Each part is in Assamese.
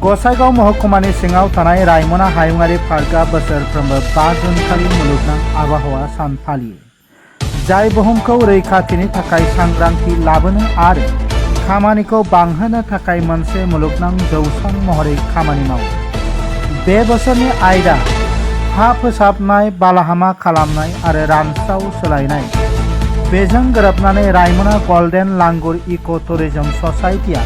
गसाइगाव महकुमानि सिङाव थानाय रायमना हायुङारि पार्कआ बोसोरफ्रोमबो 5 जुन खालि मुलुगनां आबहावा सान फालियो, जाय बुहुमखौ रैखाथिनि थाखाय सांग्रांथि लाबोनो आरो खामानिखौ बांहोनो थाखाय मोनसे मुलुगनां जौसां महरै खामानि मावो। बे बोसोरनि आयदा हा फोसाबनाय, बालाहामा खालामनाय आरो रानस्राव सोलायनाय। बेजों गोरोबनानै रायमना गल्डेन लांगुर इक' टुरिजम ससाइटिया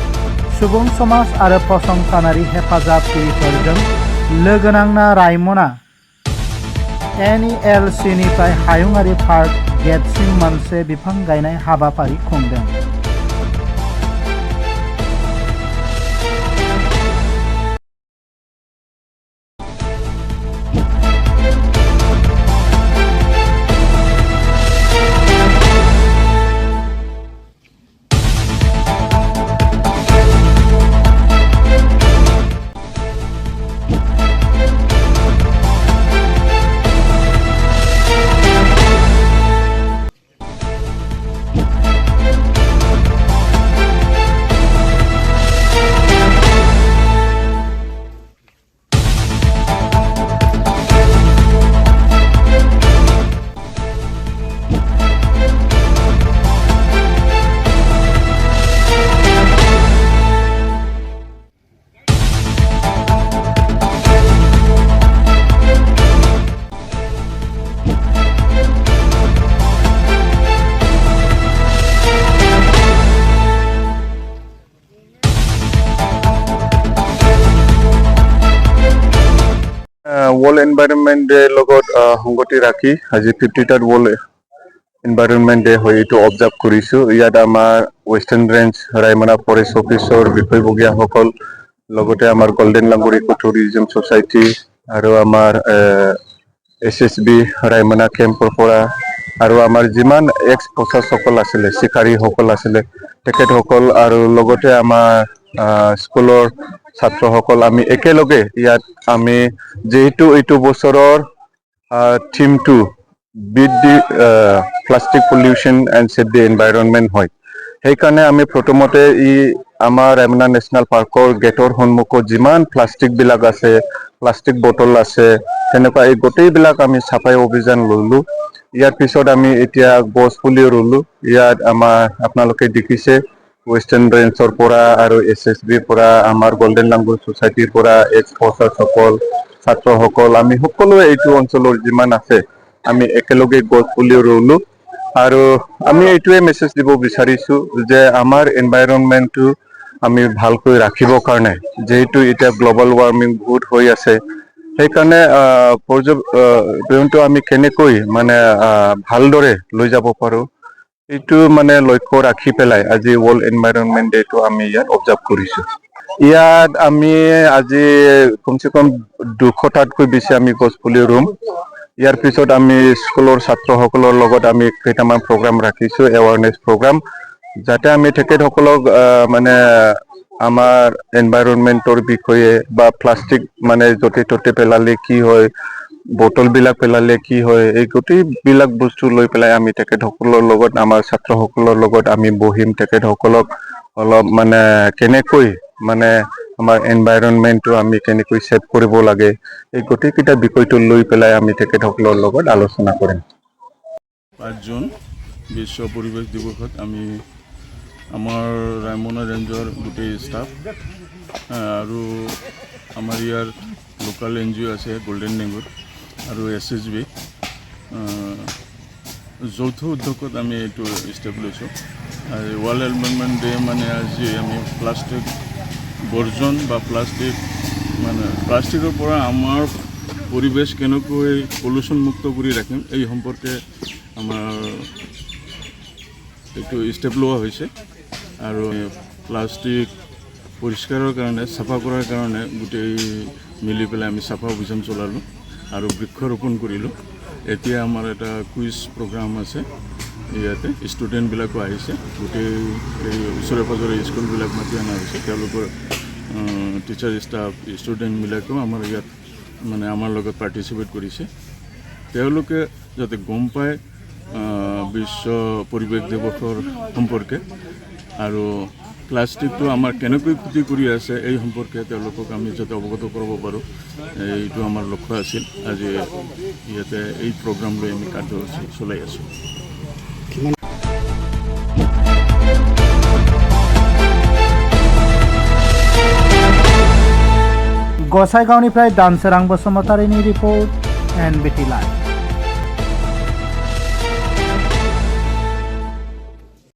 सुबुं समाज आरो फसंथानारि हेफाजाबगिरिफोरजों लोगो नांना रायमना NELC-निफ्राय हायुङारि पार्क गेटसिम मोनसे बिफां गायनाय हाबाफारि खुंदों। वर्ल्ड एनवायरनमेंट डे লগত সংগতি ৰাখি আজি 50টা वर्ल्ड एनवायरनमेंट डे হয় এইটো অবজাৰ্ভ কৰিছো। ইয়াত আমাৰ ওয়েস্টাৰ্ন ৰেঞ্জ ৰায়মনা ফৰেস্ট অফিসৰ বিষয়ববীয়াসকল, লগতে আমাৰ golden langur eco tourism society আৰু আমাৰ SSB ৰায়মনা কেম্পৰ পৰা আৰু আমাৰ যিমান এক্স প্ৰশাসকল আছিলে, চিকাৰীসকল আছিলে, তেখেতসকল আৰু লগতে আমাৰ স্কুলৰ ছাত্ৰসকল আমি একেলগে ইয়াত আমি যেহেতু এইটো বছৰৰ থিমটো beat the plastic pollution and save the environment হয়। সেইকাৰণে আমি প্ৰথমতে আমাৰ ৰায়মনা নেশ্যনেল পাৰ্কৰ গেটৰ সন্মুখত যিমান প্লাষ্টিকবিলাক আছে, প্লাষ্টিক বটল আছে, তেনেকুৱা এই গোটেইবিলাক আমি চাফাই অভিযান ললো। ইয়াৰ পিছত আমি এতিয়া গছ পুলি ৰুলো। ইয়াত আমাৰ আপোনালোকে দেখিছে ওয়েস্টাৰ্ন ৰেঞ্জৰ পৰা আৰু SSBৰ পৰা, আমাৰ গোল্ডেন লাংগুৰ সোসাইটিৰ পৰা, এক্স প্ৰশাসকল, ছাত্ৰসকল, আমি সকলোৱে এইটো অঞ্চলৰ যিমান আছে আমি একেলগে গছ পুলি ৰুলো। আৰু আমি এইটোৱে মেছেজ দিব বিচাৰিছো যে আমাৰ এনভাইৰনমেন্টটো আমি ভালকৈ ৰাখিবৰ কাৰণে, যেহেতু এতিয়া গ্লোবাল ওয়াৰ্মিং বহুত হৈ আছে, সেইকাৰণে আমি কেনেকৈ মানে ভালদৰে লৈ যাব পাৰো এইটো মানে লক্ষ্য ৰাখি পেলাই আজি ওয়াৰ্ল্ড এনভাইৰনমেন্ট ডেটো আমি ইয়াত অবজাৰ্ভ কৰিছো। ইয়াত আমি আজি কমসে কম 200টাতকৈ বেছি আমি গছ পুলি ৰুম। ইয়াৰ পিছত আমি স্কুলৰ ছাত্ৰসকলৰ লগত আমি কেইটামান প্ৰগ্ৰাম ৰাখিছো, এৱাৰনেছ প্ৰগ্ৰাম, যাতে আমি তেখেতসকলক মানে আমাৰ এনভাইৰনমেন্টৰ বিষয়ে বা প্লাষ্টিক মানে য'তে ত'তে পেলালে কি হয়, বটলবিলাক পেলালে কি হয়, এই গোটেইবিলাক বস্তু লৈ পেলাই আমি তেখেতসকলৰ লগত, আমাৰ ছাত্ৰসকলৰ লগত আমি বহিম, তেখেতসকলক অলপ মানে কেনেকৈ মানে আমাৰ এনভাইৰনমেন্টটো আমি কেনেকৈ সেভ কৰিব লাগে, এই গোটেইকেইটা বিষয়টো লৈ পেলাই আমি তেখেতসকলৰ লগত আলোচনা কৰিম। 5 জুন বিশ্ব পৰিৱেশ দিৱসত আমি আমাৰ ৰায়মনা ৰেঞ্জৰ গোটেই ষ্টাফ আৰু আমাৰ ইয়াৰ লোকাল NGO আছে গোল্ডেন লাংগুৰ আৰু SSB যৌথ উদ্যোগত আমি এইটো ষ্টেপ লৈছোঁ। আৰু ওয়াৰ্ল্ড এনভাইৰনমেন্ট ডে মানে আজি আমি প্লাষ্টিক বৰ্জন বা প্লাষ্টিকৰ পৰা আমাৰ পৰিৱেশ কেনেকৈ পলিউশ্যন মুক্ত কৰি ৰাখিম এই সম্পৰ্কে আমাৰ এইটো ষ্টেপ লোৱা হৈছে। আৰু প্লাষ্টিক পৰিষ্কাৰৰ কাৰণে, চাফা কৰাৰ কাৰণে গোটেই মিলি পেলাই আমি চাফা অভিযান চলালোঁ আৰু বৃক্ষৰোপণ কৰিলোঁ। এতিয়া আমাৰ এটা কুইজ প্ৰগ্ৰাম আছে, ইয়াতে ষ্টুডেণ্টবিলাকো আহিছে, গোটেই এই ওচৰে পাঁজৰে স্কুলবিলাক মাতি অনা হৈছে, তেওঁলোকৰ টিচাৰ ষ্টাফ ষ্টুডেণ্টবিলাকেও আমাৰ ইয়াত মানে আমাৰ লগত পাৰ্টিচিপেট কৰিছে। তেওঁলোকে যাতে গম পায় বিশ্ব পৰিৱেশ দিৱসৰ সম্পৰ্কে আৰু প্লাষ্টিকটো আমাৰ কেনেকৈ ক্ষতি কৰি আছে এই সম্পৰ্কে তেওঁলোকক আমি যাতে অৱগত কৰাব পাৰোঁ, এইটো আমাৰ লক্ষ্য আছিল। আজি ইয়াতে এই প্ৰগ্ৰাম লৈ আমি কাৰ্যসূচী চলাই আছোঁ। गसाइगावनिफ्राय दानसोरां बसुमतारिनि रिपर्ट NBT लाइभ।